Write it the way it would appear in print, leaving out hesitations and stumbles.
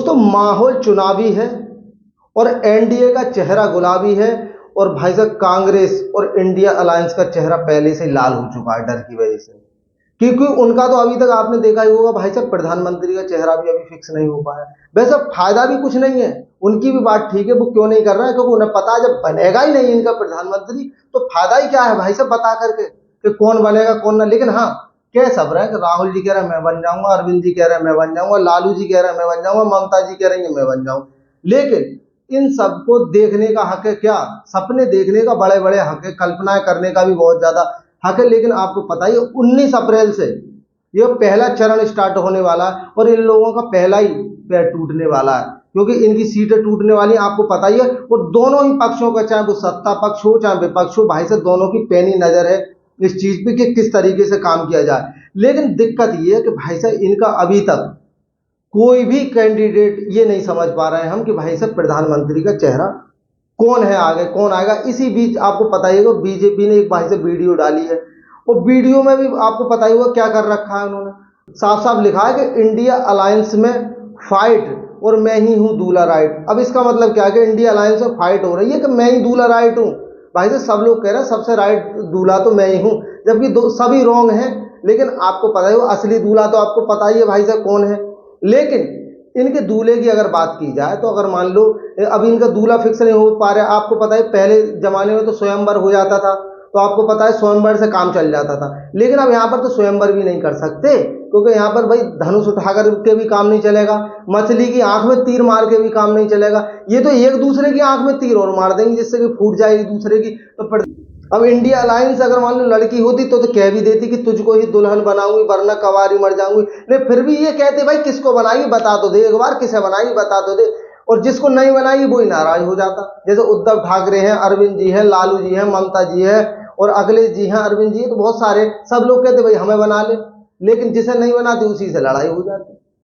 दोस्तों माहौल चुनावी है और एनडीए का चेहरा गुलाबी है और भाई साहब कांग्रेस और इंडिया अलायंस का चेहरा पहले से लाल हो चुका है डर की वजह से, क्योंकि उनका तो अभी तक आपने देखा ही होगा भाई साहब प्रधानमंत्री का चेहरा भी अभी फिक्स नहीं हो पाया। वैसे फायदा भी कुछ नहीं है, उनकी भी बात ठीक है, वो क्यों नहीं कर रहा है, क्योंकि उन्हें पता है जब बनेगा ही नहीं इनका प्रधानमंत्री तो फायदा ही क्या है भाई साहब बता करके कि कौन बनेगा कौन ना। लेकिन हाँ, कह सब रहे हैं कि राहुल जी कह रहे हैं मैं बन जाऊंगा, अरविंद जी कह रहे हैं मैं बन जाऊंगा, लालू जी कह रहे हैं मैं बन जाऊंगा, ममता जी कह रही है मैं बन जाऊंगा। लेकिन इन सबको देखने का हक है क्या, सपने देखने का बड़े बड़े हक है, कल्पनाएं करने का भी बहुत ज्यादा हक है। लेकिन आपको पता ही 19 अप्रैल से ये पहला चरण स्टार्ट होने वाला है और इन लोगों का पहला ही पैर टूटने वाला है, क्योंकि इनकी सीटें टूटने वाली हैं, आपको पता ही है। और दोनों ही पक्षों का, चाहे वो सत्ता पक्ष हो चाहे विपक्ष हो, भाई से दोनों की पैनी नजर है इस चीज पे कि किस तरीके से काम किया जाए। लेकिन दिक्कत ये है कि भाई साहब इनका अभी तक कोई भी कैंडिडेट ये नहीं समझ पा रहे हैं हम कि भाई साहब प्रधानमंत्री का चेहरा कौन है, आगे कौन आएगा। इसी बीच आपको पता ही होगा बीजेपी ने एक भाई से वीडियो डाली है और वीडियो में भी आपको पता ही होगा क्या कर रखा है उन्होंने, साफ साफ लिखा है कि इंडिया अलायंस में फाइट और मैं ही हूं दूल्हा राइट। अब इसका मतलब क्या है कि इंडिया अलायंस में फाइट हो रही है कि मैं ही दूल्हा राइट हूं। भाई साहब सब लोग कह रहे हैं सबसे राइट दूल्हा तो मैं ही हूं, जबकि सभी रॉन्ग हैं। लेकिन आपको पता ही असली दूल्हा तो आपको पता ही है भाई साहब कौन है। लेकिन इनके दूल्हे की अगर बात की जाए तो अगर मान लो अभी इनका दूल्हा फिक्स नहीं हो पा रहा है, आपको पता है पहले जमाने में तो स्वयंवर हो जाता था, तो आपको पता है स्वयंवर से काम चल जाता था। लेकिन अब यहाँ पर तो स्वयंवर भी नहीं कर सकते, क्योंकि यहाँ पर भाई धनुष उठाकर के भी काम नहीं चलेगा, मछली की आंख में तीर मार के भी काम नहीं चलेगा। ये तो एक दूसरे की आंख में तीर और मार देंगे जिससे कि फूट जाएगी दूसरे की। तो अब इंडिया अलायंस अगर मान लो लड़की होती तो कह भी देती कि तुझको ही दुल्हन बनाऊंगी वरना कवारी मर जाऊंगी। नहीं, फिर भी ये कहते भाई किसको बनाएगी बता तो दे, एक बार किसे बनाएगी बता तो दे। और जिसको नहीं बनाएगी वो ही नाराज हो जाता। जैसे उद्धव ठाकरे हैं, अरविंद जी हैं, लालू जी हैं, ममता जी है और अखिलेश जी हैं, अरविंद जी है, तो बहुत सारे सब लोग कहते भाई हमें बना ले, लेकिन जिसे नहीं बनाते उसी से लड़ाई हो जाती।